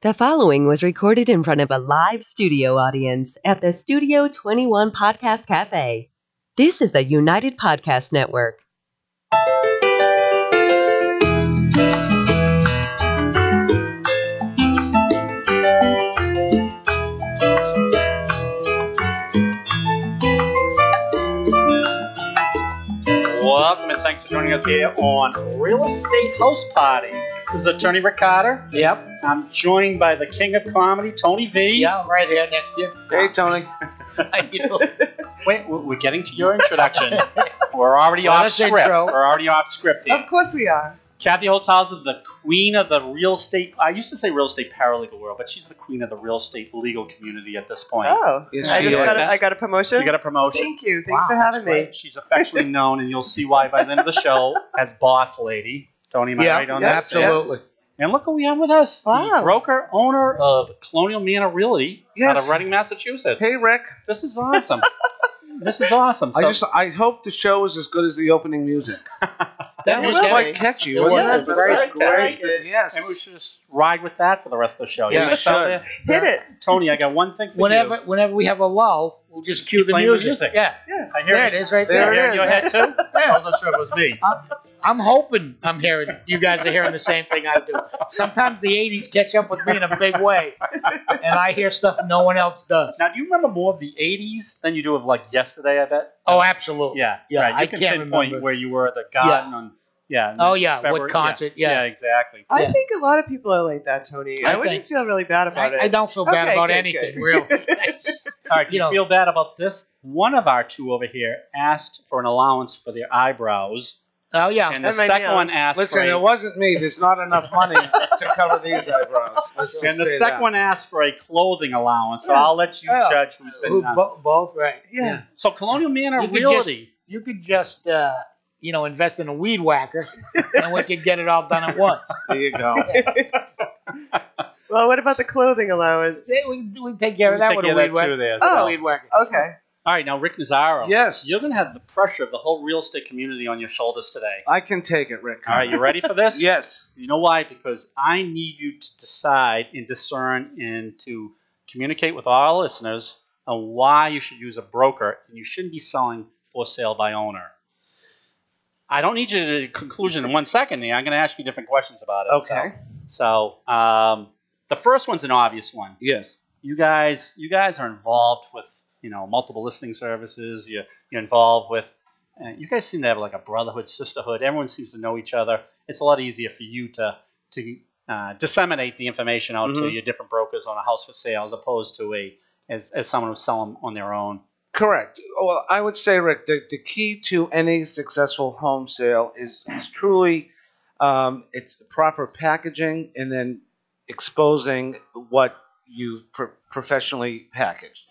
The following was recorded in front of a live studio audience at the Studio 21 Podcast Cafe. This is the United Podcast Network. Welcome and thanks for joining us here on Real Estate House Party. This is attorney Rick Carter. Yep. I'm joined by the king of comedy, Tony V. Yeah, I'm right here next to you. Hey, Tony. How you doing? Wait, we're getting to your introduction. We're already Well, off let's script. intro. We're already off script here. Of course we are. Kathy Holzhauser, the queen of the real estate. I used to say real estate paralegal world, but she's the queen of the real estate legal community at this point. Oh, Yes, I she just is. I got a promotion. You got a promotion. Thank you. Thanks Wow, for having me. Right. She's affectionately known, and you'll see why by the end of the show, as boss lady. Tony, am I right on yes, this? Absolutely. And look who we have with us. Wow. The broker, owner of Colonial Manor Realty out of Yes. Reading, Massachusetts. Hey, Rick. This is awesome. This is awesome. I hope the show is as good as the opening music. That Yeah, was really. Quite catchy, It wasn't was. it? It was very great. good. Yes. and we should just ride with that for the rest of the show. Yeah, You we must out should. there? Hit it. Tony, I got one thing for Whenever we have a lull, we'll just cue keep the playing the music. music. Yeah. you. I hear There it is, right There there. it Hear it is. in your head too? I wasn't sure if it was me. I'm hoping I'm hearing you guys are hearing the same thing I do. Sometimes the '80s catch up with me in a big way, and I hear stuff no one else does. Now, do you remember more of the 80s than you do of like yesterday, I bet? Oh, absolutely. Yeah. Yeah, Right. You I can can't pinpoint remember. where you were at the garden on. Yeah. Oh, yeah, February. what concert, yeah. exactly. I Yeah. think a lot of people are like that, Tony. I I wouldn't think- feel really bad about it. I don't feel bad Okay, about good, anything, good. really. All right, do you You know- feel bad about this? One of our two over here asked for an allowance for their eyebrows, Oh, yeah. and the And my second nails. one asked Listen, for it a, wasn't me. There's not enough money to cover these eyebrows. Let's just and the say second that. one asked for a clothing allowance. So Yeah. I'll let you Yeah. judge who's been. Both, right. Yeah. So Colonial Manor You could Realty. You could just, invest in a weed whacker, and we could get it all done at once. There you go. Well, what about the clothing allowance? We take care of that Take with care a of weed that whacker. too there, Oh, so. weed whacker. Okay. All right, now Rick Nazaro. Yes. You're going to have the pressure of the whole real estate community on your shoulders today. I can take it, Rick. All right, you ready for this? Yes. You know why? Because I need you to decide and discern and to communicate with our listeners on why you should use a broker and you shouldn't be selling for sale by owner. I don't need you to a conclusion in 1 second. I'm going to ask you different questions about it. Okay. So the first one's an obvious one. Yes. You guys are involved with multiple listing services. You're involved with. You guys seem to have like a brotherhood, sisterhood. Everyone seems to know each other. It's a lot easier for you to disseminate the information out to Mhm. your different brokers on a house for sale as opposed to as someone who's selling on their own. Correct. Well, I would say, Rick, the key to any successful home sale is truly it's proper packaging and then exposing what you've professionally packaged.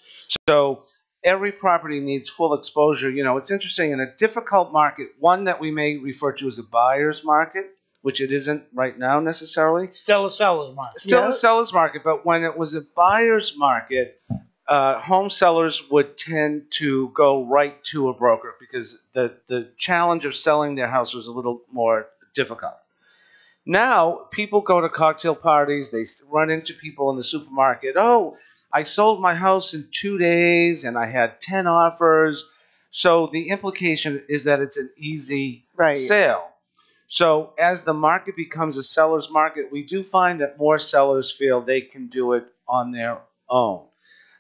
So every property needs full exposure. It's interesting in a difficult market, one that we may refer to as a buyer's market, which it isn't right now necessarily. Still a seller's market. Still Yeah. a seller's market, but when it was a buyer's market, home sellers would tend to go right to a broker because the challenge of selling their house was a little more difficult. Now, people go to cocktail parties. They run into people in the supermarket. Oh, I sold my house in 2 days and I had 10 offers. So the implication is that it's an easy Right. sale. So as the market becomes a seller's market, we do find that more sellers feel they can do it on their own.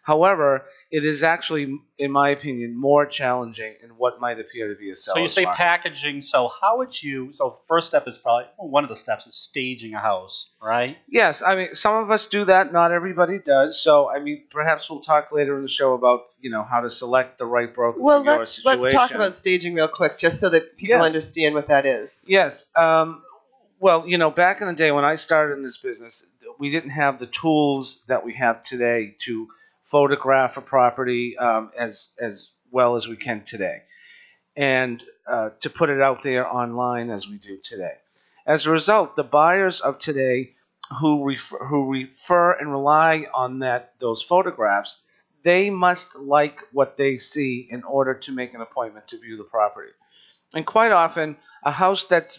However, it is actually, in my opinion, more challenging in what might appear to be a seller's So you say market. packaging. So how would you? So the first step is probably one of the steps is staging a house, right? Yes, I mean, some of us do that. Not everybody does. So, I mean, perhaps we'll talk later in the show about, how to select the right broker Well, for your let's situation. talk about staging real quick, just so that people Yes. understand what that is. Yes. Well, back in the day when I started in this business, we didn't have the tools that we have today to photograph a property as well as we can today, and to put it out there online as we do today. As a result, the buyers of today who refer and rely on those photographs, they must like what they see in order to make an appointment to view the property. And quite often, a house that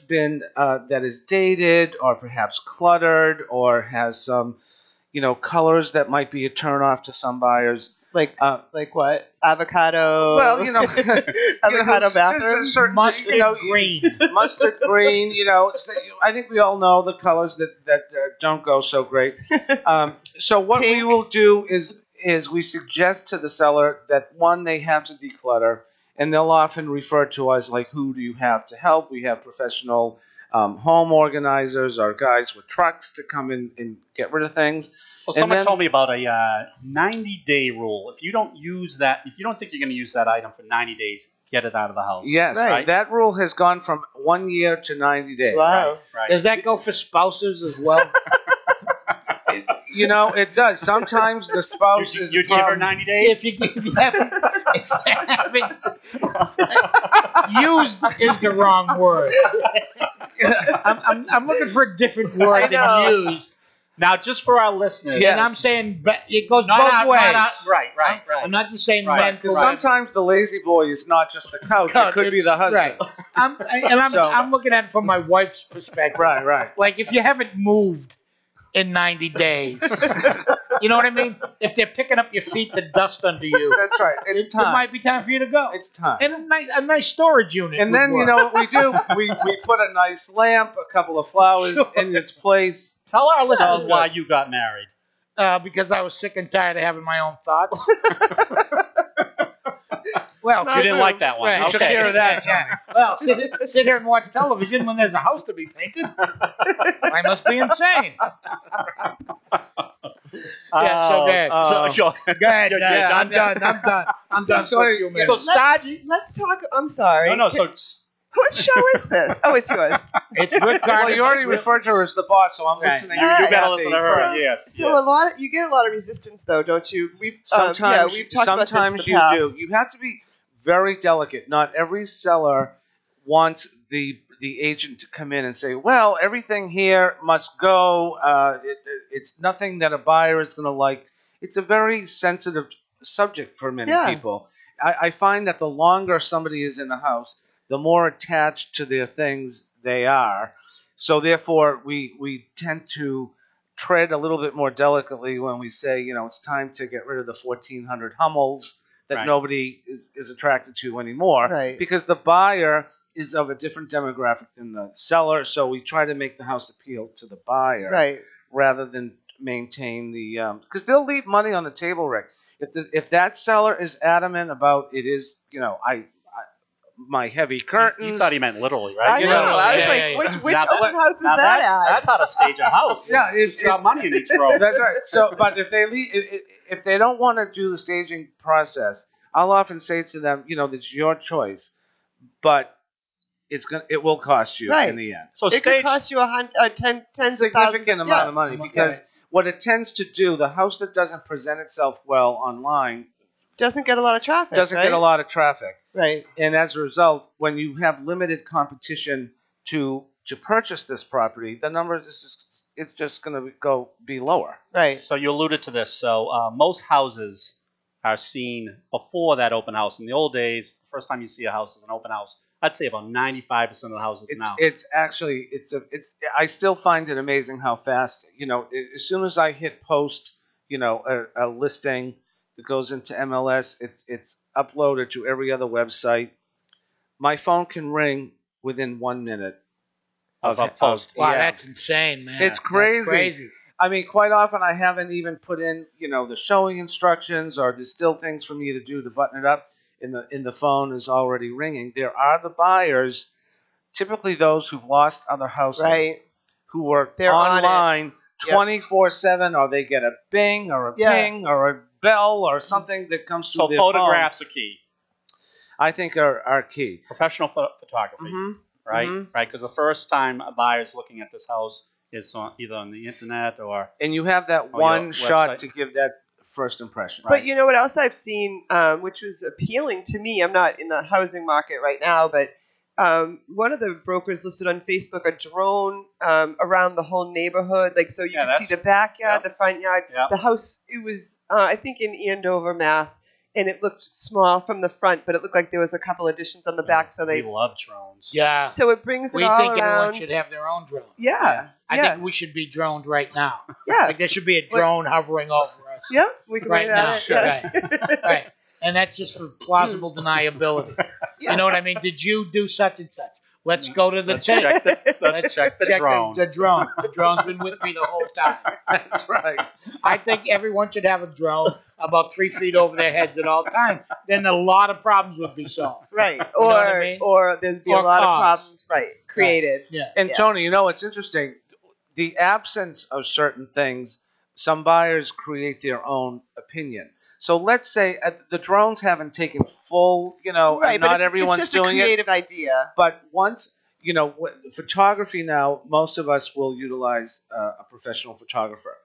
is dated or perhaps cluttered or has some colors that might be a turnoff to some buyers. Like what? Avocado. Well, avocado bathrooms. Mustard green. Mustard green. I think we all know the colors that don't go so great. So what we Pink. will do is we suggest to the seller that one, they have to declutter, and they'll often refer to us like, who do you have to help? We have professional home organizers or guys with trucks to come in and get rid of things. So someone told me about a 90-day rule. If you don't use that, if you don't think you're going to use that item for 90 days, get it out of the house. Yes, Right. that rule has gone from 1 year to 90 days. Wow. Right. Does that go for spouses as well? It does. Sometimes the spouse You, is you'd give her 90 days? if you haven't used is the wrong word. I'm looking for a different word I than know. used. Now, just for our listeners. Yes. And I'm saying it goes Not both out- ways. not out- right. I'm not just saying Right. men. Because for women. sometimes the lazy boy is not just the couch; it could be the husband. Right. I'm So- looking at it from my wife's perspective. Right. Like if you haven't moved in 90 days, you know what I mean? If they're picking up your feet to dust under you, That's right. It's it time. might be time for you to go. It's time. And a nice storage unit. And would then work. what we do? We put a nice lamp, a couple of flowers in its place. Tell our listeners Sounds why good. you got married. Because I was sick and tired of having my own thoughts. Well, You didn't like that one. Right. You took Okay. care of that. Yeah. Well, sit here and watch television when there's a house to be painted. I must be insane. Yeah, so go ahead. So, Go ahead, Yeah, Dad. yeah, I'm done. I'm done for a few minutes. so Stodgy. Let's talk. I'm sorry. No, so Whose show is this? Oh, it's yours. It's good. Well, you already referred to her as the boss, so I'm Right. listening. You- you gotta listen to her. So- Yes. So yes. you get a lot of resistance, though, don't you? We've Sometimes, we've talked about this in sometimes the you past. do. You have to be very delicate. Not every seller wants the agent to come in and say, "Well, everything here must go. It's nothing that a buyer is going to like." It's a very sensitive subject for many Yeah. people. I find that the longer somebody is in the house, the more attached to their things they are. So therefore, we tend to tread a little bit more delicately when we say, it's time to get rid of the 1,400 Hummels that Right. nobody is attracted to anymore. Right. Because the buyer is of a different demographic than the seller, so we try to make the house appeal to the buyer Right. rather than maintain the because they'll leave money on the table, Rick. If that seller is adamant about it is, my heavy curtains. You thought he meant literally, I right? know. know, I was yeah, like, yeah, yeah. which Now open house is Now that that's, at? that's how to stage a house. Yeah, Just drop money in each row. That's right. So, but if they leave, if they don't want to do the staging process, I'll often say to them, it's your choice, but it will cost you Right. in the end. So It could stage. cost you tens of thousands. Significant amount of money Okay. because what it tends to do, the house that doesn't present itself well online Doesn't get a lot of traffic. doesn't get a lot of traffic. Right. And as a result, when you have limited competition to purchase this property, the number is just going to be lower. Right. So you alluded to this. So most houses are seen before that open house. In the old days, the first time you see a house is an open house. I'd say about 95% of the houses now. It's actually I still find it amazing how fast, as soon as I hit post, a listing that goes into MLS, it's uploaded to every other website. My phone can ring within 1 minute Of a post. Wow, yeah. that's insane, man. It's That's crazy. I mean, quite often I haven't even put in, the showing instructions, or there's still things for me to do to button it up. In the phone is already ringing. There are the buyers, typically those who've lost other houses, Right. who are They're on it. online Yep. 24/7, or they get a bing or a Yeah. ping or a bell or something that comes through So their photographs are key. phone, I think are key. Professional photography, Mhm. right? Mhm. Right, because the first time a buyer's looking at this house is either on the internet or And you have that Oh, your one shot website. to give that first impression. But you know what else I've seen, which was appealing to me? I'm not in the housing market right now, but one of the brokers listed on Facebook a drone around the whole neighborhood, like so you Yeah, could see that's- the backyard, yeah. the front yard, Yeah. the house. It was I think in Andover, Mass, and it looked small from the front, but it looked like there was a couple additions on the back. So We they, love drones. Yeah. so it brings it We all think everyone around. should have their own drone. Yeah, I yeah, think we should be droned right now. yeah, Like there should be a drone hovering over us. yeah. We can Right write now. about it. Yeah. Right. And that's just for plausible deniability. Yeah. You know what I mean? Did you do such and such? Let's go to the Let's tape. check the drone. The drone. The drone's been with me the whole time. That's right. I think everyone should have a drone about 3 feet over their heads at all times. Then a lot of problems would be solved. Right. know what I mean? Or there's be a Or lot of cars. problems. Right. Created. Yeah. And Yeah. Tony, you know, it's interesting. The absence of certain things, some buyers create their own opinion. So let's say the drones haven't taken full, Right. and But not it's everyone's just doing a it. creative idea. But once, photography now, most of us will utilize a professional photographer.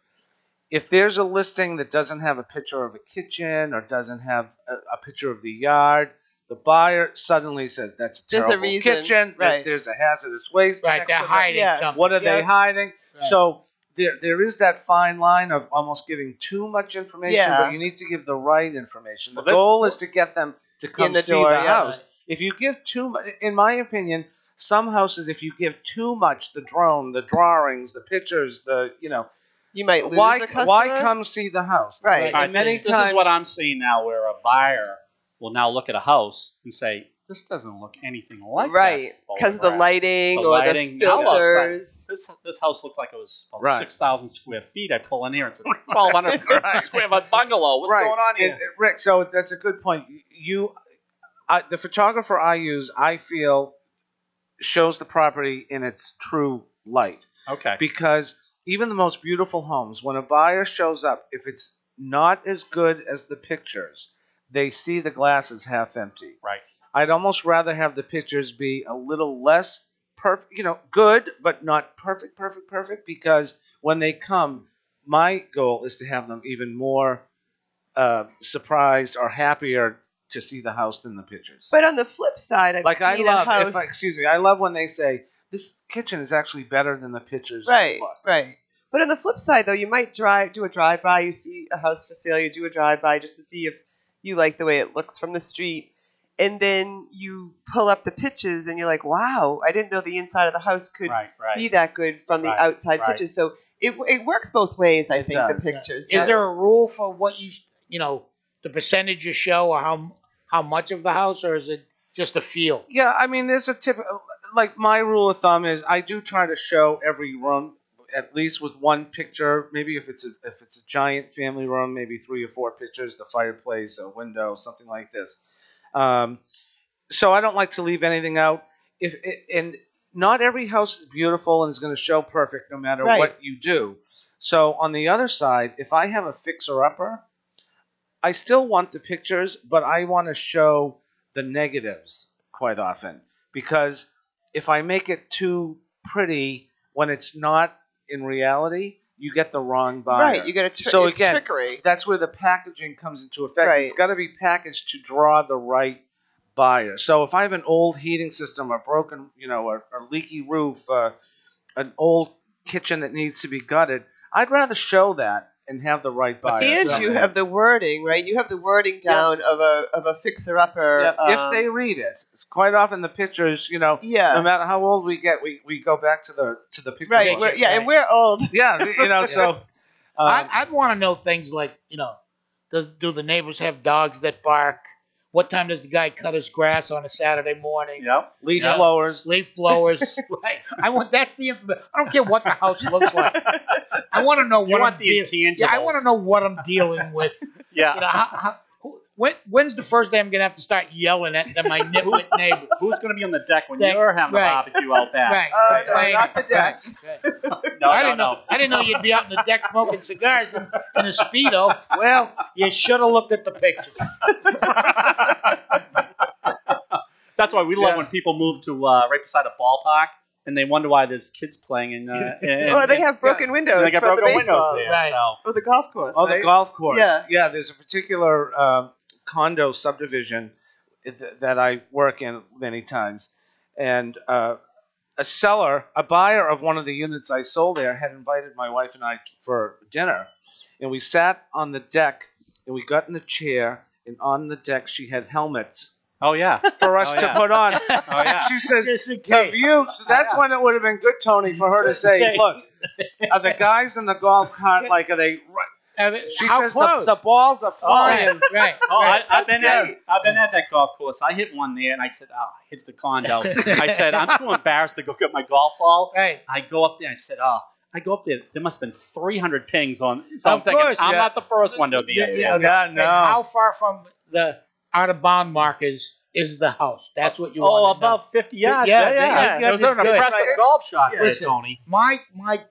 If there's a listing that doesn't have a picture of a kitchen or doesn't have a picture of the yard, the buyer suddenly says that's a There's a terrible reason, kitchen. right. There's a hazardous waste. Right. next They're to that. hiding Yeah. something. What are they Yeah. hiding? Right. So there is that fine line of almost giving too much information, Yeah. but you need to give the right information. The Well, this- goal is to get them to come the see door, the yeah. house. If you give too much, in my opinion, some houses, if you give too much, the drone, the drawings, the pictures, You might lose why a customer. why come see the house? Right. All right, many this is what times- I'm seeing now, where a buyer will now look at a house and say, "This doesn't look anything like Right. that Because of the photograph." lighting The or lighting. the Now all of a sudden, filters. This house looked like it was about Right. 6,000 square feet. I pull in here and it's a 1,200 square foot bungalow. What's Right. going on here? Rick, so that's a good point. The photographer I use, I feel, shows the property in its true light. Okay. Because even the most beautiful homes, when a buyer shows up, if it's not as good as the pictures, they see the glass is half empty. Right. I'd almost rather have the pictures be a little less perfect, good, but not perfect, because when they come, my goal is to have them even more surprised or happier to see the house than the pictures. But on the flip side, I've Like I seen love, a house. I love when they say this kitchen is actually better than the pictures. Right, look." right. But on the flip side, though, you might do a drive-by. You see a house for sale, you do a drive-by just to see if you like the way it looks from the street. And then you pull up the pictures and you're like, wow, I didn't know the inside of the house could Right. be that good from the Right, outside right. pictures. So it works both ways, I It think, does. the pictures. Is there a rule for what the percentage you show or how much of the house, or is it just a feel? Yeah, I mean, there's a tip. Like my rule of thumb is I do try to show every room at least with one picture. Maybe if it's a giant family room, maybe 3 or 4 pictures, the fireplace, a window, something like this. So I don't like to leave anything out. And not every house is beautiful and is going to show perfect no matter Right. what you do. So on the other side, if I have a fixer-upper, I still want the pictures, but I want to show the negatives quite often. Because if I make it too pretty when it's not in reality, you get the wrong buyer. Right, you got to So it's again, trickery. That's where the packaging comes into effect. Right. It's got to be packaged to draw the right buyer. So if I have an old heating system, or broken, or leaky roof, an old kitchen that needs to be gutted, I'd rather show that and have the right buyer. And you have the wording, right? You have the wording down of a fixer-upper. Yeah, if they read it, it's quite often the pictures. No yeah, matter how old we get, we go back to the picture. right. book. And we're old. Yeah, so. I'd want to know things like, do the neighbors have dogs that bark? What time does the guy cut his grass on a Saturday morning? Yep. Leaf Yeah. blowers. Leaf blowers. Right. That's the information. I don't care what the house looks like. I want to know You what want I'm the dealing. intangibles. Yeah, I want to know what I'm dealing with. Yeah. When's the first day I'm gonna have to start yelling at my neighbor? Who's going to be on the deck when Deck, you're having right. a barbecue out back? Right. Oh, no, right, not the deck. right. No, I no, didn't no. know. I didn't know you'd be out on the deck smoking cigars in a Speedo. Well, you should have looked at the pictures. That's why we love when people move to right beside a ballpark and they wonder why there's kids playing in. Well, they have broken windows They got from the broken windows baseball. there. Right. So. Or the golf course, Oh, right? the golf course. Yeah. There's a particular condo subdivision that I work in many times. And a buyer of one of the units I sold there had invited my wife and I for dinner. And we sat on the deck and we got in the chair and on the deck she had helmets Oh yeah. for us Oh, to yeah. put on. Oh yeah. She says, Just in the case. view. So that's when it would have been good, Tony, for her to say, look, are the guys in the golf cart, like, are they... She How says close? the balls are flying. Right. Oh, right. I've been great. I've been at that golf course. I hit one there, and I said, "Oh, I hit the condo." I said, "I'm too embarrassed to go get my golf ball." Right. I go up there. I said, "Oh." I go up there. There must have been 300 pings on. So I'm Of thinking, course, I'm yeah. not the first one to be up there. Yeah, So- Yeah, And no. how far from the out of bound markers is the house? That's what you Oh, want to know. above 50 yards. Yeah, Yeah. yeah. Those are an Good. impressive golf shot there, Listen, Tony. My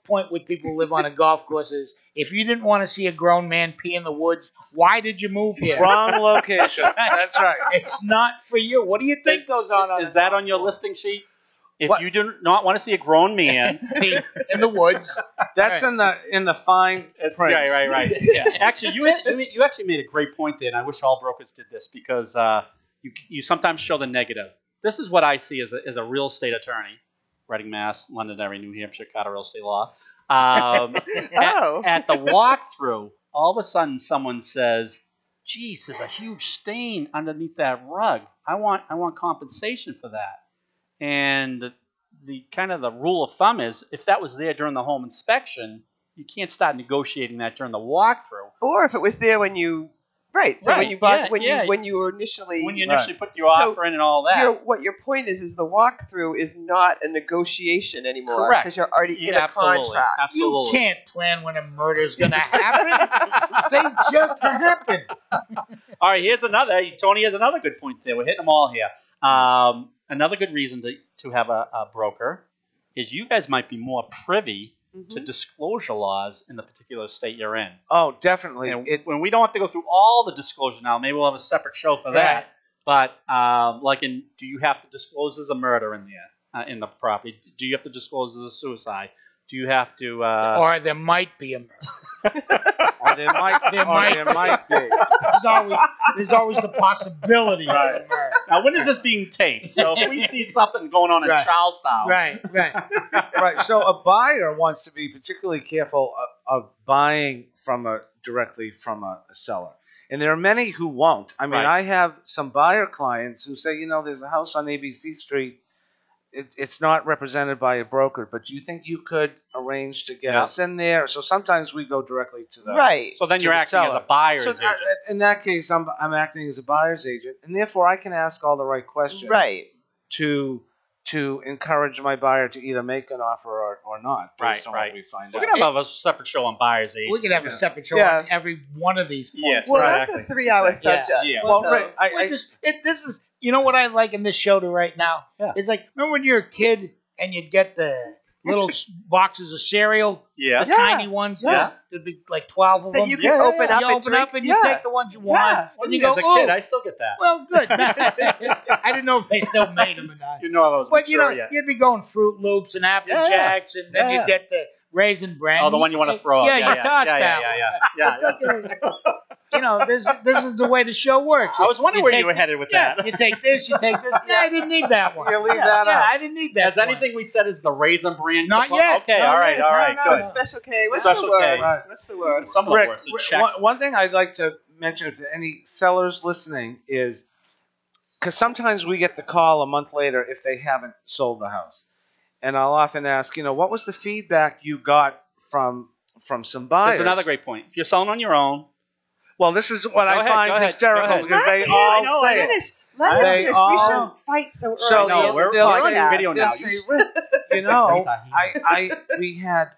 point with people who live on a golf course is if you didn't want to see a grown man pee in the woods, why did you move here? Wrong location. That's right. It's not for you. What do you think goes on? Is that on your listing sheet? If What? you do not want to see a grown man, pee in the woods? That's in the fine print. right. Yeah. Actually, you actually made a great point there, and I wish all brokers did this because you sometimes show the negative. This is what I see as a real estate attorney, Reading, Mass, Londonderry, New Hampshire, Carter Real Estate Law. Oh. At the walkthrough, all of a sudden someone says, "Geez, there's a huge stain underneath that rug. I want compensation for that." And the kind of the rule of thumb is if that was there during the home inspection, you can't start negotiating that during the walkthrough. Or if it was there when you, right? So Right, when you bought, yeah. when you were initially, When you initially put your So offer in and all that. what your point is the walkthrough is not a negotiation anymore Correct. because you're already in a Absolutely. contract. Absolutely. You can't plan when a murder's going to happen. They just happen. All right, Tony has another good point there. We're hitting them all here. Another good reason to have a broker is you guys might be more privy to disclosure laws in the particular state you're in. Oh, definitely. And when we don't have to go through all the disclosure now, maybe we'll have a separate show for that. But do you have to disclose there's a murder in there in the property? Do you have to disclose there's a suicide? Do you have to? Or there might be a murder. Or there might be. There's always the possibility of a murder. Now, when is this being taped? So if we see something going on in Right. Charlestown, Right. Right. So a buyer wants to be particularly careful of buying directly from a seller. And there are many who won't. I mean, Right. I have some buyer clients who say, there's a house on ABC Street. It's not represented by a broker, but do you think you could arrange to get Yeah. us in there? So sometimes we go directly to the Right. So then to you're the acting as a seller. buyer's So agent. in that case, I'm acting as a buyer's agent, and therefore I can ask all the right questions Right. to encourage my buyer to either make an offer or not, based on Right. what we find We're out. gonna have a separate show on buyer's agent. We could have a separate show Yeah. on every one of these points. Yes. Well, Right. that's a Exactly. 3-hour subject. Yeah. Well, so- right, This is, you know what I like in this show to right now? Yeah. It's like, remember when you're a kid and you'd get the little boxes of cereal? Yeah. The tiny ones? Yeah. There'd be like 12 of that them. you can open up You and open drink. up and you take the ones you want. Yeah. And you go, As a oh, kid, I still get that. well, good. I didn't know if they still made them or not. You know those. But, mature yet. you'd be going Fruit Loops and Apple Jacks, and then Yeah. you'd get the Raisin Bran. Oh, the one you want to throw up. Yeah, you toss yeah, that yeah. It's like this is the way the show works. I was wondering where take- you were headed with Yeah, that. you take this, you take this. Yeah, I didn't need that one. You leave that Yeah, out. I didn't need that. Has one. anything we said is the Raisin Bran? Not compo- yet. Okay, Not all right, yet. all right, No, good. Special K. What's Special the worst? K. Right. What's the worst? Some of the Rick, worst. The checks. one thing I'd like to mention if any sellers listening is because sometimes we get the call a month later if they haven't sold the house, and I'll often ask, what was the feedback you got from some buyers? That's another great point. If you're selling on your own, Well, this is what Go I ahead, find go ahead, hysterical go ahead. because they Let all him say it. finish. Let him They finish. all- We shouldn't fight so early. So No, we're they'll on say- video now. they'll say, Rick,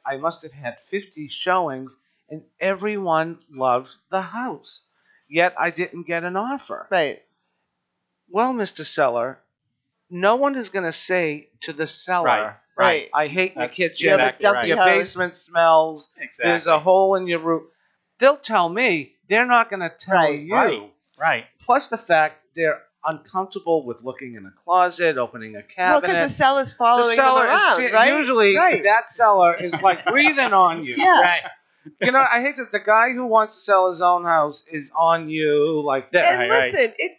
I must have had 50 showings, and everyone loved the house, yet I didn't get an offer. Right. Well, Mr. Seller, no one is going to say to the seller, Right. I hate your That's kitchen, You have a exactly dumpy right. your house. basement smells, exactly. there's a hole in your roof. They'll tell me. They're not going to tell Right. you. Right. Plus the fact they're uncomfortable with looking in a closet, opening a Well, cabinet. because the seller's following The seller them around, is right? usually Right. that seller is like breathing on you. Yeah. Right. I hate that the guy who wants to sell his own house is on you like this. And Right. listen, it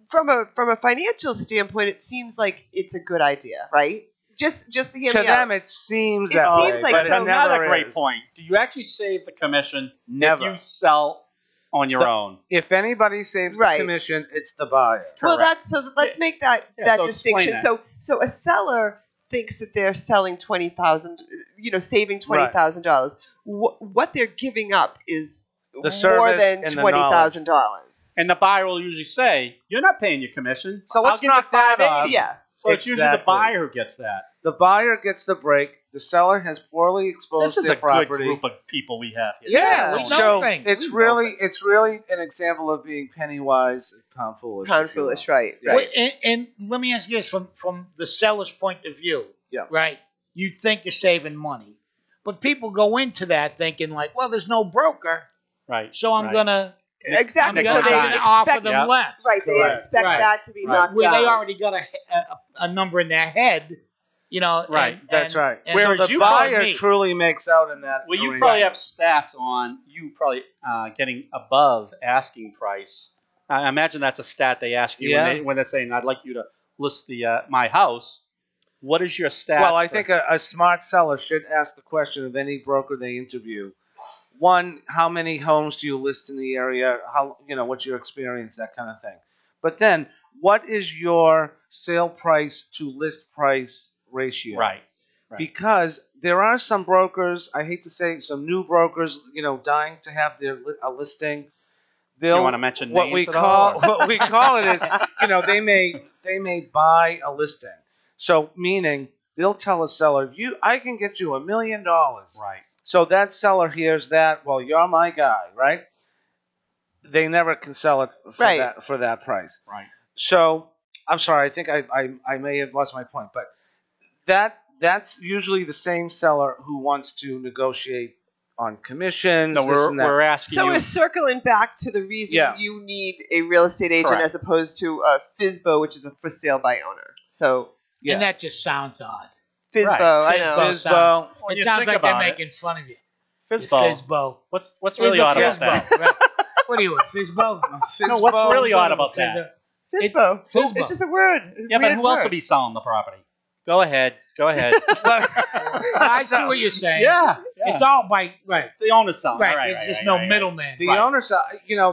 from a financial standpoint, it seems like it's a good idea, right? Just to hear To me them, out. it seems It that seems way, like but so. it never Another great is. point. Do you actually save the commission Never. if you sell on your own. If anybody saves Right. the commission, it's the buyer. Well, Correct. that's so. Let's make that Yeah, so distinction. explain So a seller thinks that they're selling $20,000, saving $20,000. What they're giving up is The more service than and the $20,000. And the buyer will usually say, "You're not paying your commission, So I'll let's give you knock that off. $580." Yes. So it's usually the Exactly. buyer who gets that. The buyer gets the break. The seller has poorly exposed This is their a property. good group of people we have here. Yeah, we know So things. it's We know really things. it's really an example of being penny wise, pound foolish. Pound if you will. foolish, right? Yeah. Right. And let me ask you this from the seller's point of view. Yeah. Right? You think you're saving money. But people go into that thinking like, well, there's no broker, Right. so I'm right. gonna Exactly. Nick So they Conrad. offer expect them Yep. less. right. They Correct. expect Right. that to be knocked Where down. they already got a number in their head, Right, That's right. And Whereas so the you buyer told me- truly makes out in that. Well, you arrangement. probably have stats on you probably getting above asking price. I imagine that's a stat they ask you Yeah. when they're saying, "I'd like you to list the my house." What is your stat? Well, I think a smart seller should ask the question of any broker they interview. One, how many homes do you list in the area? How, what's your experience, that kind of thing. But then, what is your sale price to list price ratio? right. Because there are some brokers, I hate to say, some new brokers, dying to have their a listing. Do you want to mention what names we at call all, or- what we call it is, they may buy a listing. So meaning they'll tell a seller, I can get you $1 million. Right. So that seller hears that, well, you're my guy, right? They never can sell it for that price. Right. So I'm sorry, I think I may have lost my point, but that's usually the same seller who wants to negotiate on commissions. No, this and that. we're asking So you. we're circling back to the reason Yeah. you need a real estate agent Correct. as opposed to a FSBO, which is a for sale by owner. So Yeah. And that just sounds odd. FSBO, Right. I know. FSBO. FSBO. When It you sounds think like they're about it, making fun of you. FSBO. FSBO. What's really odd about that? FSBO, right. What are you, a FSBO? No, what's really odd about Fizz- that? FSBO. FSBO. It's just a word. Yeah, but Weird who else word. would be selling the property? Go ahead. I see what you're saying. Yeah. It's all by, right. The owner's selling. Right. Right, It's right, just right, no right, middleman. The Right. owner,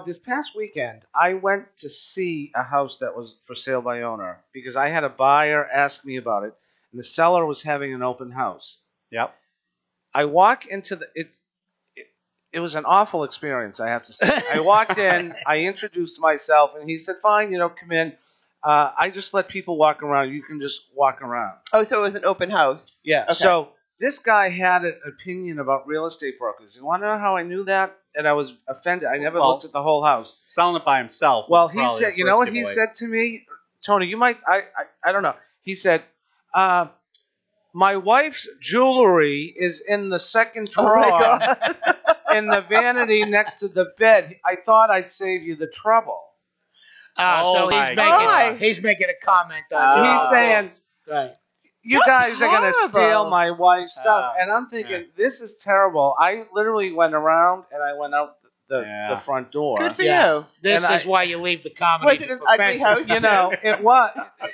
this past weekend, I went to see a house that was for sale by owner because I had a buyer ask me about it, and the seller was having an open house. Yep. I walk into it was an awful experience, I have to say. I walked in, I introduced myself, and he said, "Fine, come in. I just let people walk around. You can just walk around." Oh, so it was an open house. Yeah. Okay. So this guy had an opinion about real estate brokers. You want to know how I knew that? And I was offended. I never Well, looked at the whole house. Selling it by himself. Well, was he probably said, the you know first what he giveaway. said to me, Tony? You might, I don't know. He said, my wife's jewelry is in the second Oh drawer my God. in the vanity next to the bed. I thought I'd save you the trouble. Oh So my he's God. making a comment on He's saying, right. you That's guys are going to horrible. steal my wife's stuff. Oh, And I'm thinking, this is terrible. I literally went around and I went out the front door. Good for Yeah. you. This And is why you leave the comedy. Was it an to ugly professionals. house?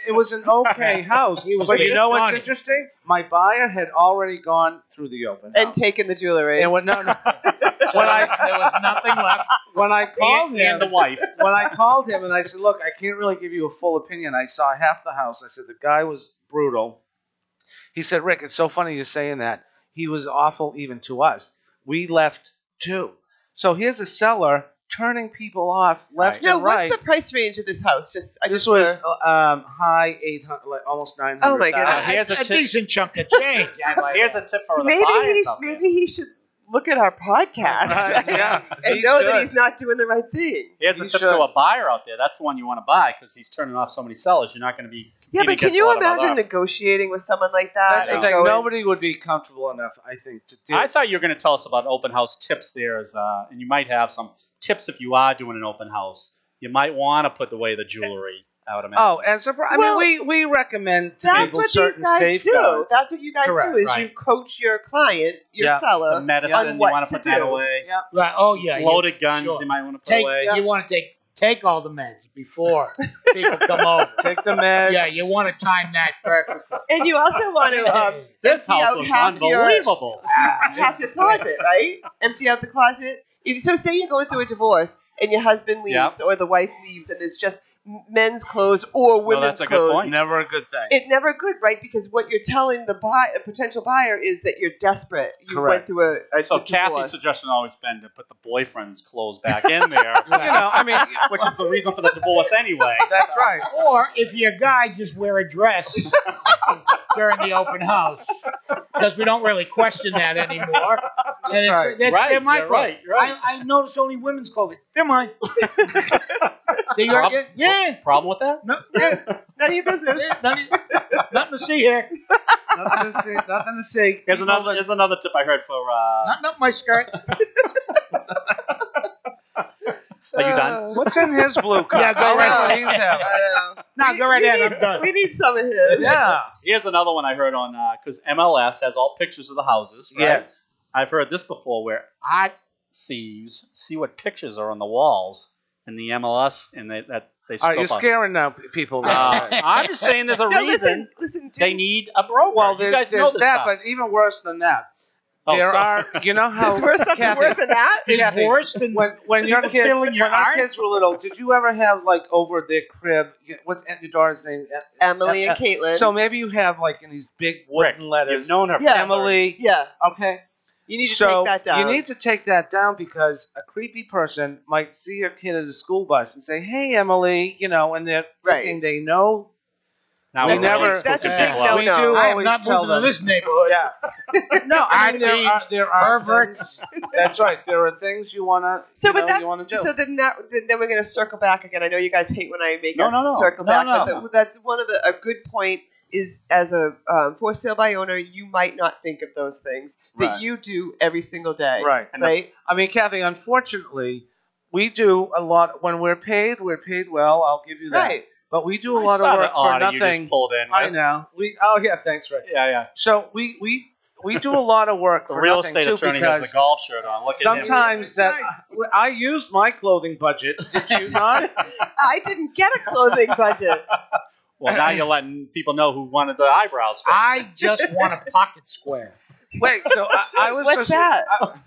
It was an okay house. He was But you being know what's funny. interesting? My buyer had already gone through the open And house. taking the jewelry. And when So there was nothing left. when I called him, And the wife. when I called him and I said, "Look, I can't really give you a full opinion. I saw half the house." I said the guy was brutal. He said, "Rick, it's so funny you're saying that. He was awful even to us. We left too." So here's a seller turning people off left Now, and right. what's the price range of this house? Just This was high 800, like almost 900. Oh, my goodness. Here's a a tip. decent chunk of change. I might Here's add. a tip for the maybe buyers out there. he should look at our podcast Yeah, and he know that should. he's not doing the right thing. Here's a You tip should. to a buyer out there. That's the one you want to buy because he's turning off so many sellers. You're not going to be. Yeah, but competing can you against a lot of imagine other- negotiating with someone like that? That's the and thing. going- Nobody would be comfortable enough, I think, to do. I thought you were going to tell us about open house tips there, and you might have some tips if you are doing an open house. You might want to put away the jewelry. I would imagine. Oh, as a, I Well, mean, we recommend to That's people what these certain guys do. safeguards. That's what you guys Correct, do is you right. coach your client, your Yeah. seller, the medicine, on you what want to to put that do. away. Yeah. Right. Oh yeah. Loaded guns, sure. you might want to put Take. away. You want to take all the meds before people come over. Take the meds. Yeah, you want to time that perfectly. And you also want to This empty house out was half your unbelievable. half your closet, right? Empty out the closet. So say you're going through a divorce and your husband leaves Yep. or the wife leaves, and there's just men's clothes or women's that's a good clothes. point. Never a good thing. It never good, right? Because what you're telling the potential buyer is that you're desperate. You Correct. went through a So divorce. Kathy's suggestion always been to put the boyfriend's clothes back in there, I mean, which is the reason for the divorce anyway. that's right. Or if you're a guy, just wear a dress during the open house, because we don't really question that anymore. And it's, right. they're my You're clothes. right. You're right. I notice only women's clothing. They're mine. They are, Prob- yeah. Problem with that? No, yeah. None of your business. Nothing to see here. Nothing to see. Nothing to see. Here's another tip I heard for. Nothing up my skirt. Are you done? What's in his blue cup? Yeah, go right ahead. He's having. I know. No, go right We ahead. need- I'm done. We need some of his. Yeah. Here's another one I heard on because MLS has all pictures of the houses. Right? Yes. I've heard this before where art thieves see what pictures are on the walls in the MLS and they All scope right, you're out. scaring now people. I'm just saying there's a No, reason listen. they need a broker. Well, you there's, guys know there's this that, stuff. but even worse than that, Oh, there sorry. are. You know how Is there something Kathy, worse than that? It's Kathy, worse than when your people kids stealing your when our art? kids were little, did you ever have like over their crib? What's your daughter's name? Emily and Caitlin. So maybe you have like in these big wooden Rick, letters. You've known her Yeah. forever. Emily. yeah, Okay. you need to So take that down. you need to take that down because a creepy person might see your kid at a school bus and say, "Hey, Emily," and they're Right. thinking they know. Now We we're never- really That's a spoken big people out. We no. do I am always not tell moving to them. this neighborhood. Yeah. No, I mean there are Perverts. things- That's right. There are things you wanna. So, but you wanna do. so then we're going to circle back again. I know you guys hate when I make No, us no, no. circle No, back, no. but that's one of a good point is as a for sale by owner, you might not think of those things that Right. you do every single day, Right. Right? I mean, Kathy, unfortunately, we do a lot when we're paid well. I'll give you that. Right. But we do a I lot saw of the work for order you nothing. just pulled in. I with. know. Thanks, Rick. Yeah. So we do a lot of work The for real nothing estate too attorney has because the golf shirt on. Look at him. sometimes that I used my clothing budget. Did you not? I didn't get a clothing budget. Well, now you're letting people know who wanted the eyebrows fixed. I just want a pocket square. Wait. So I was What's just that?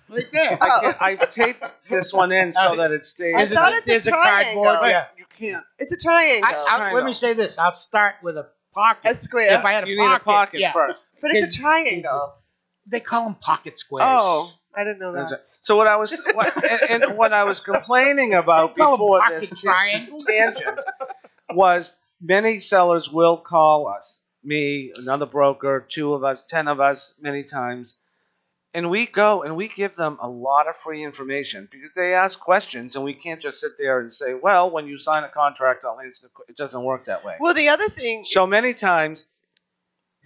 Right there. I taped this one in so that it stays. I thought it's a There's triangle. cardboard. Yeah. You can't. It's a triangle, Let me say this. I'll start with a pocket. a square, If I had You need a pocket yeah. first. but it's a triangle. They call them pocket squares. Oh, I didn't know that. So what I was complaining about Call 'em before pocket this triangles. tangent was many sellers will call us, me, another broker, 2 of us, 10 of us, many times, and we go and we give them a lot of free information because they ask questions, and we can't just sit there and say, well, when you sign a contract, I'll answer it doesn't work that way. Well, the other thing, So many times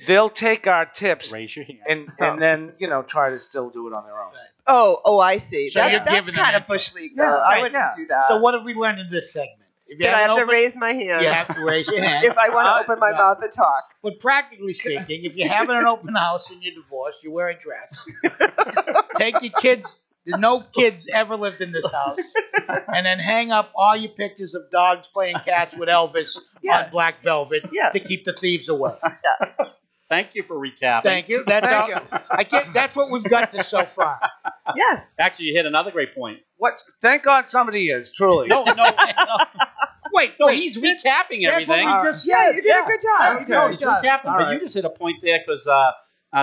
they'll take our tips Raise your hand. and then try to still do it on their own. oh, I see. So you're That's giving them kind of info. bush league. Yeah, though. I right, wouldn't yeah. do that. So what have we learned in this segment? If you Then I have an to open- raise my hand You have to raise your hand. if I want to open my mouth and talk. But practically speaking, if you're having an open house and you're divorced, you wear a dress. Take your kids. No kids ever lived in this house. And then hang up all your pictures of dogs playing catch with Elvis Yeah. on black velvet Yeah. to keep the thieves away. Thank you for recapping. Thank you. That's Thank all. I can't, that's what we've got to so far. Yes. Actually, you hit another great point. What? Thank God somebody is truly. No. Wait, He's recapping That's what everything. we just Yeah, said. you did a good job. You did a No, good he's job. recapping. All But right. you just hit a point there because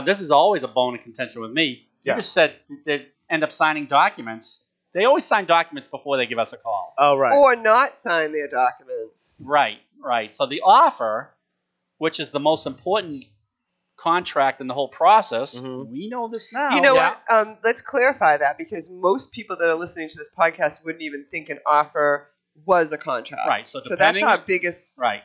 this is always a bone of contention with me. You Yeah. just said they end up signing documents. They always sign documents before they give us a call. Oh, right. Or not sign their documents. Right. So the offer, which is the most important contract in the whole process, Mhm. we know this now. You know Yeah. what? Let's clarify that because most people that are listening to this podcast wouldn't even think an offer was a contract. Right. So So that's depending. our biggest Right.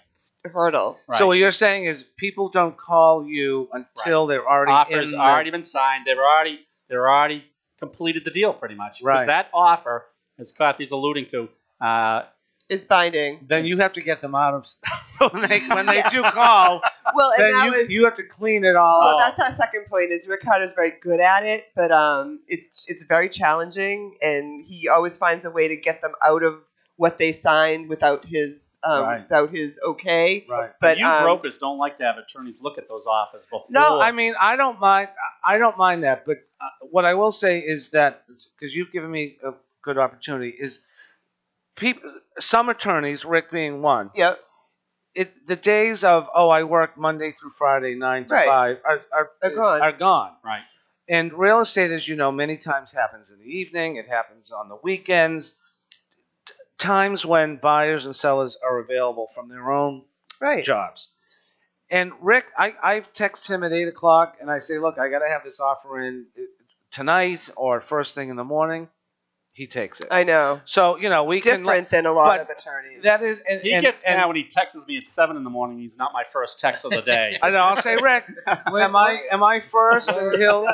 hurdle. Right. So what you're saying is people don't call you until they're already Offers in already been signed. They're already completed the deal pretty much. Because Right. that offer, as Kathy's alluding to, Is binding. Then you have to get them out of when they do call. Well, and Then that you, was you have to clean it all. well. up. That's our second point. Is Ricardo's very good at it, but it's very challenging, and he always finds a way to get them out of what they signed without his Right. okay. Right. But you brokers don't like to have attorneys look at those offers before. No, I mean I don't mind that, but what I will say is that because you've given me a good opportunity is some attorneys, Rick being one, Yep. the days of I work Monday through Friday 9 to Right. 5 Are gone. Right. And real estate, as you know, many times happens in the evening. It happens on the weekends. Times when buyers and sellers are available from their own Right. jobs. And Rick, I've texted him at 8 o'clock, and I say, look, I got to have this offer in tonight or first thing in the morning. He takes it. I know. So, we can... Different than a lot but of attorneys. That is... He gets mad when he texts me at 7 in the morning. He's not my first text of the day. I know. I'll say, Rick, am I first? And he'll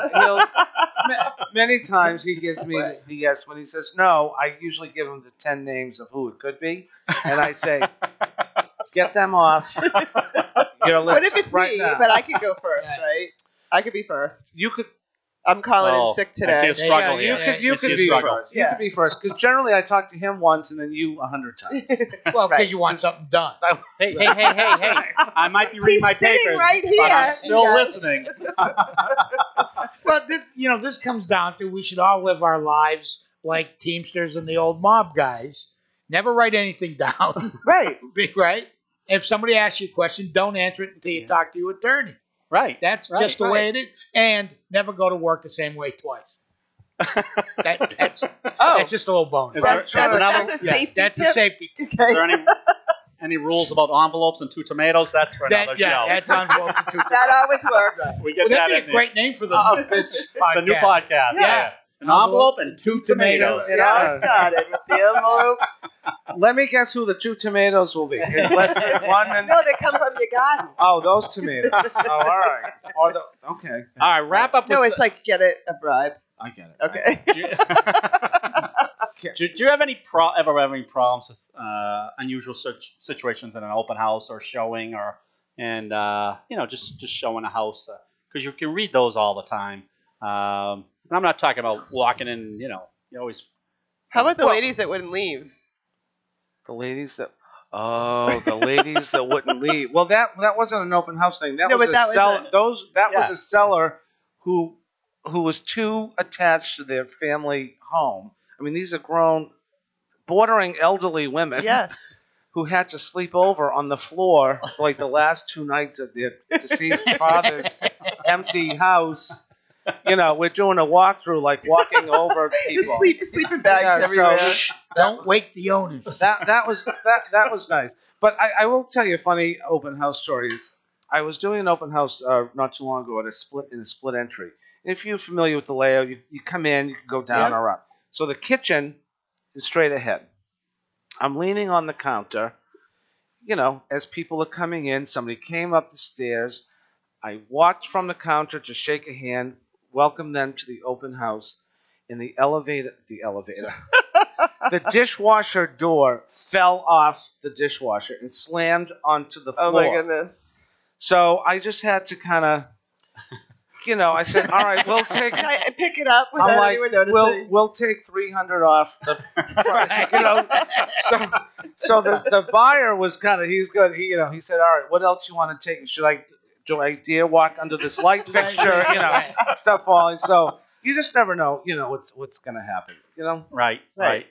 many times he gives me the yes. When he says no, I usually give him the 10 names of who it could be, and I say, get them off. What if it's right me? now. But I could go first, right? I could be first. You could. I'm calling in sick I see today. a struggle You here. could. You I see could a be struggle. first. You could be first because generally I talk to him once and then you 100 times. Well, because Right. you want something done. Hey. I might be reading He's my sitting papers, right but here. I'm still Yeah. listening. Well, this comes down to we should all live our lives like Teamsters and the old mob guys. Never write anything down, Right. right? If somebody asks you a question, don't answer it until you talk to your attorney. Right. That's Right, just the way it is. And never go to work the same way twice. That's just a little bonus. Is there- That's another- a safety That's tip. a safety tip. Is there any rules about envelopes and 2 tomatoes? That's for another show. That's on board for two That always works. We get Well, that that'd in be a great name for this the podcast. new podcast. Yeah. An envelope and 2 tomatoes. It all started with the envelope. Let me guess who the 2 tomatoes will be. Let's say one and No, they come from your garden. those tomatoes. Oh, all right. Okay. All right, wrap up with No, it's like get it a bribe. I get it. Okay. Do you have any ever have any problems with unusual situations in an open house or showing just showing a house because you can read those all the time. And I'm not talking about walking in. You always. How about the ladies that wouldn't leave? The ladies that wouldn't leave. Well, that wasn't an open house thing. That No, was but a that was seller. a- Was a seller who was too attached to their family home. I mean, these are grown, bordering elderly women. Yes. Who had to sleep over on the floor for like the last 2 nights of their deceased father's empty house. We're doing a walkthrough, like walking over people. Sleeping bags everywhere. Don't wake the owners. That was nice. But I will tell you a funny open house story. I was doing an open house not too long ago in a split entry. And if you're familiar with the layout, you come in, you can go down or up. So the kitchen is straight ahead. I'm leaning on the counter. As people are coming in, somebody came up the stairs. I walked from the counter to shake a hand, welcome them to the open house. In the elevator. The dishwasher door fell off the dishwasher and slammed onto the floor. Oh my goodness. So I just had to kind of, I said, all right, we'll take. Can I pick it up without anyone noticing? We'll take $300 off the price. So the buyer was kind of, he's good. He said, all right, what else you want to take? Do I dare walk under this light fixture? Stuff falling. So you just never know, what's going to happen, Right.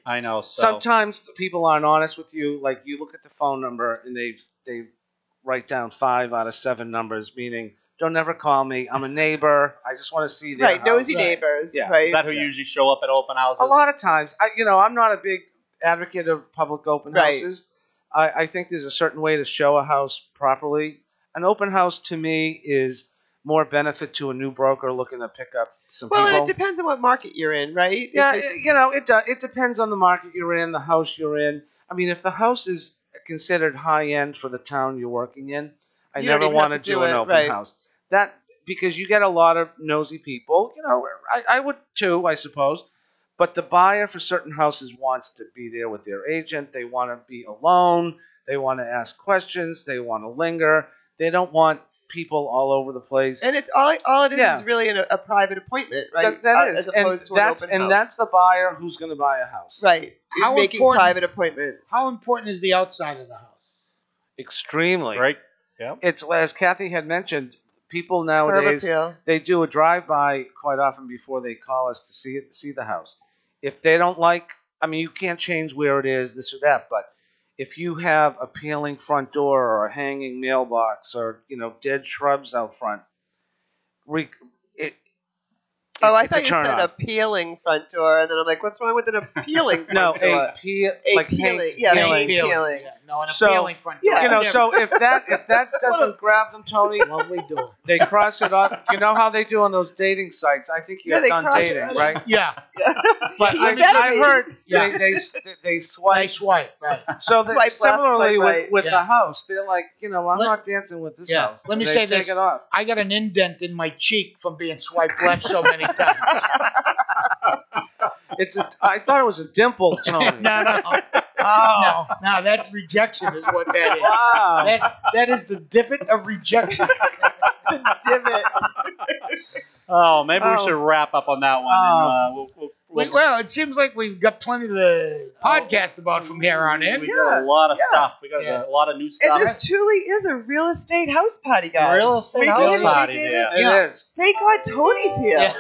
I know. So. Sometimes people aren't honest with you. Like you look at the phone number and they write down 5 out of 7 numbers, meaning don't ever call me. I'm a neighbor. I just want to see their house. Nosy neighbors. Yeah. Right. Is that who usually show up at open houses? A lot of times, I'm not a big advocate of public open houses. I think there's a certain way to show a house properly. An open house to me is more benefit to a new broker looking to pick up some people. Well, it depends on what market you're in, right? Yeah, it depends on the market you're in, the house you're in. I mean, if the house is considered high end for the town you're working in, I You don't never even want have to to do do an it, open right. house. That because you get a lot of nosy people. I would too, I suppose. But the buyer for certain houses wants to be there with their agent. They want to be alone. They want to ask questions. They want to linger. They don't want people all over the place. And it's all it is Yeah. is really a private appointment, right? That is. As opposed to an open house. That's the buyer who's going to buy a house. Right. You're How making important- private appointments. How important is the outside of the house? Extremely. Right. Yeah. It's as Kathy had mentioned. People Curb nowadays appeal. they do a drive-by quite often before they call us to see the house. If they don't like I mean, you can't change where it is, this or that, but if you have a peeling front door or a hanging mailbox or, dead shrubs out front, I it's a thought you turn said on. a peeling front door, and then I'm like, what's wrong with an appealing No, front door? like peeling, paint yeah, peeling. peeling. Yeah. No, an So, appealing front door. yeah. So if that doesn't grab them, Tony, Lovely door. they cross it off. You know how they do on those dating sites? I think Yeah, you're they done cross dating, it. right? Yeah. But You I better be. heard Yeah. they swipe. Nice swipe. Right. So Swipe left, similarly swipe right. with Yeah. the house, they're like, I'm Let- not dancing with this Yeah. house. Let me They say take this. it off. I got an indent in my cheek from being swiped left so many times. I thought it was a dimple, Tony. No. Oh. No, that's rejection is what that is. Wow. That is the divot of rejection. Divot. Oh, maybe we Oh. should wrap up on that one. And, we'll Well, it seems like we've got plenty to podcast about from here on in. We got a lot of stuff. We got Yeah. a lot of new stuff. And this truly is a real estate house party, guys. Real estate We house gave it- party we gave there. it- Yeah. It is. Thank God Tony's here.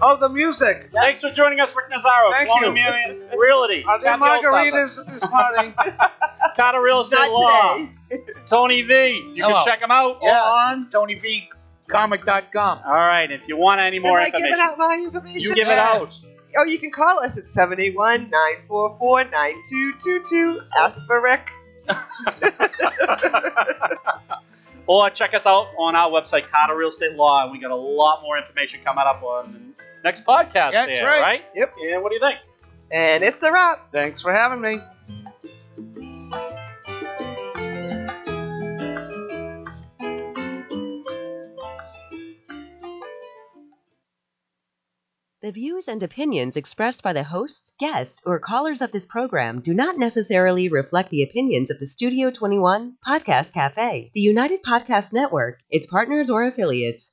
Oh, the music. Thanks for joining us, Rick Nazaro. Thank Quantum you. Union Realty. Are there Kathy Olthouse, margaritas at this party? Carter Real Estate Not Law. today. Tony V. You Hello. can check him out Yeah. on. TonyVcomic.com. All right. If you want any more Am I giving information, out my information? you give it Yeah. out. Oh, you can call us at 781-944-9222. Ask for Rick. Or check us out on our website, Carter Real Estate Law. We got a lot more information coming up on the next podcast. That's there, right. Yep. And what do you think? And it's a wrap. Thanks for having me. The views and opinions expressed by the hosts, guests, or callers of this program do not necessarily reflect the opinions of the Studio 21 Podcast Cafe, the United Podcast Network, its partners, or affiliates.